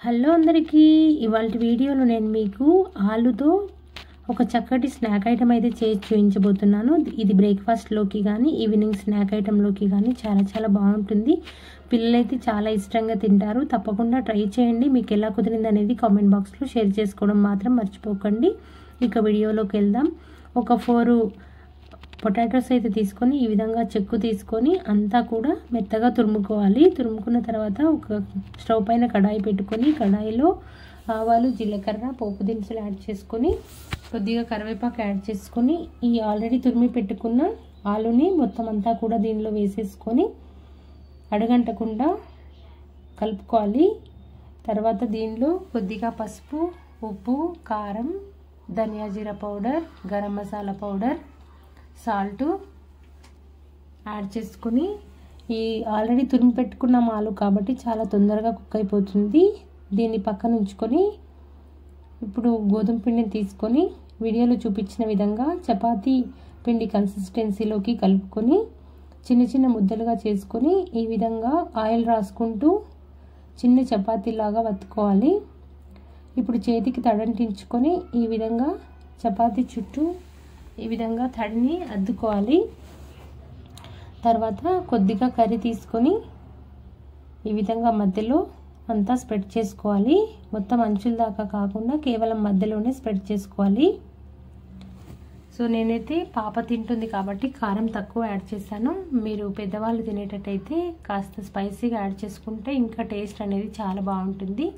Hello అందరికీ, ఇవాళ వీడియోలో నేను మీకు ఆలుతో ఒక చక్కటి స్నాక్ ఐటమ్ అయితే చేసి చూపించబోతున్నాను. ఇది బ్రేక్ఫాస్ట్లోకి కానీ ఈవినింగ్ స్నాక్ ఐటెంలోకి కానీ చాలా బాగుంటుంది. పిల్లలైతే చాలా ఇష్టంగా తింటారు. తప్పకుండా ట్రై చేయండి. మీకు ఎలా కుదిరింది అనేది కామెంట్ బాక్స్లో షేర్ చేసుకోవడం మాత్రం మర్చిపోకండి. ఇక వీడియోలోకి వెళ్దాం. ఒక 4 పొటాటోస్ అయితే తీసుకొని ఈ విధంగా చెక్కు తీసుకొని అంతా కూడా మెత్తగా తురుముకోవాలి. తురుముకున్న తర్వాత ఒక స్టవ్ పైన కడాయి పెట్టుకొని కడాయిలో ఆవాలు, జీలకర్ర, పోపు దినుసులు యాడ్ చేసుకొని కొద్దిగా కరివేపాకు యాడ్ చేసుకొని ఈ ఆల్రెడీ తురిమి పెట్టుకున్న ఆలుని మొత్తం అంతా కూడా దీనిలో వేసేసుకొని అడగంటకుండా కలుపుకోవాలి. తర్వాత దీనిలో కొద్దిగా పసుపు, ఉప్పు, కారం, ధనియా జీరా powder, garam masala powder, salt add చేసుకుని ఈ ఆల్రెడీ తురిమి పెట్టుకున్న ఆలు కాబట్టి చాలా తొందరగా కుక్ అయిపోతుంది. దీన్ని పక్కన ఉంచుకొని ఇప్పుడు గోధుమ పిండిని తీసుకొని వీడియోలో చూపించిన విధంగా చపాతీ పిండి కన్సిస్టెన్సీలోకి కలుపుకొని చిన్న ముద్దలుగా చేసుకొని ఈ విధంగా ఆయిల్ రాసుకుంటూ చిన్న చపాతీలాగా వత్తుకోవాలి. ఇప్పుడు చేతికి తడంటించుకొని ఈ విధంగా చపాతీ చుట్టూ ఈ విధంగా తడిని అద్దుకోవాలి. తర్వాత కొద్దిగా కర్రీ తీసుకొని ఈ విధంగా మధ్యలో అంతా స్ప్రెడ్ చేసుకోవాలి. మొత్తం అంచుల దాకా కాకుండా కేవలం మధ్యలోనే స్ప్రెడ్ చేసుకోవాలి. సో నేనైతే పాప తింటుంది కాబట్టి కారం తక్కువ యాడ్ చేశాను. మీరు పెద్దవాళ్ళు తినేటట్టయితే కాస్త స్పైసీగా యాడ్ చేసుకుంటే ఇంకా టేస్ట్ అనేది చాలా బాగుంటుంది.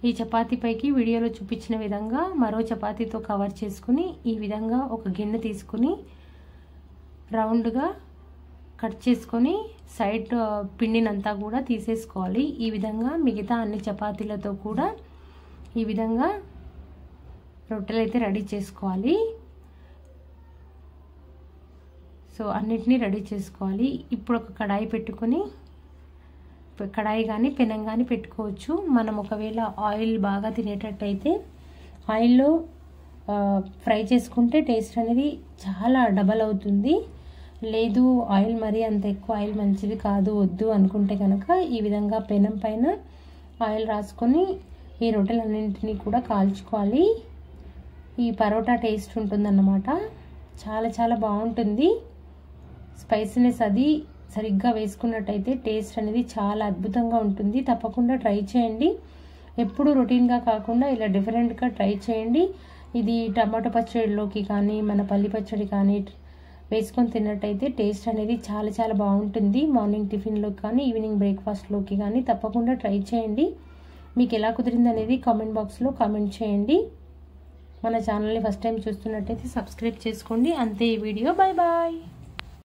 ఈ చపాతీ పైకి వీడియోలో చూపించిన విధంగా మరో చపాతీతో కవర్ చేసుకుని ఈ విధంగా ఒక గిన్నె తీసుకుని రౌండ్గా కట్ చేసుకొని సైడ్ పిండినంతా కూడా తీసేసుకోవాలి. ఈ విధంగా మిగతా అన్ని చపాతీలతో కూడా ఈ విధంగా రొట్టెలు అయితే రెడీ చేసుకోవాలి. సో అన్నిటినీ రెడీ చేసుకోవాలి. ఇప్పుడు ఒక కడాయి పెట్టుకొని కడాయి కానీ పెనం కానీ పెట్టుకోవచ్చు. మనం ఒకవేళ ఆయిల్ బాగా తినేటట్టయితే ఆయిల్లో ఫ్రై చేసుకుంటే టేస్ట్ అనేది చాలా డబల్ అవుతుంది. లేదు ఆయిల్ మరీ అంత ఎక్కువ ఆయిల్ మంచిది కాదు వద్దు అనుకుంటే కనుక ఈ విధంగా పెనం పైన ఆయిల్ రాసుకొని ఈ రొట్టెలన్నింటినీ కూడా కాల్చుకోవాలి. ఈ పరోటా టేస్ట్ ఉంటుందన్నమాట. చాలా బాగుంటుంది. స్పైసీనెస్ అది సరిగ్గా వేసుకున్నట్టయితే టేస్ట్ అనేది చాలా అద్భుతంగా ఉంటుంది. తప్పకుండా ట్రై చేయండి. ఎప్పుడు రొటీన్గా కాకుండా ఇలా డిఫరెంట్గా ట్రై చేయండి. ఇది టమాటో పచ్చడిలోకి కానీ మన పల్లి పచ్చడి కానీ వేసుకొని తిన్నట్టయితే టేస్ట్ అనేది చాలా బాగుంటుంది. మార్నింగ్ టిఫిన్లోకి కానీ ఈవినింగ్ బ్రేక్ఫాస్ట్లోకి కానీ తప్పకుండా ట్రై చేయండి. మీకు ఎలా కుదిరింది అనేది కామెంట్ బాక్స్లో కామెంట్ చేయండి. మన ఛానల్ని ఫస్ట్ టైం చూస్తున్నట్టయితే సబ్స్క్రైబ్ చేసుకోండి. అంతే ఈ వీడియో. బాయ్.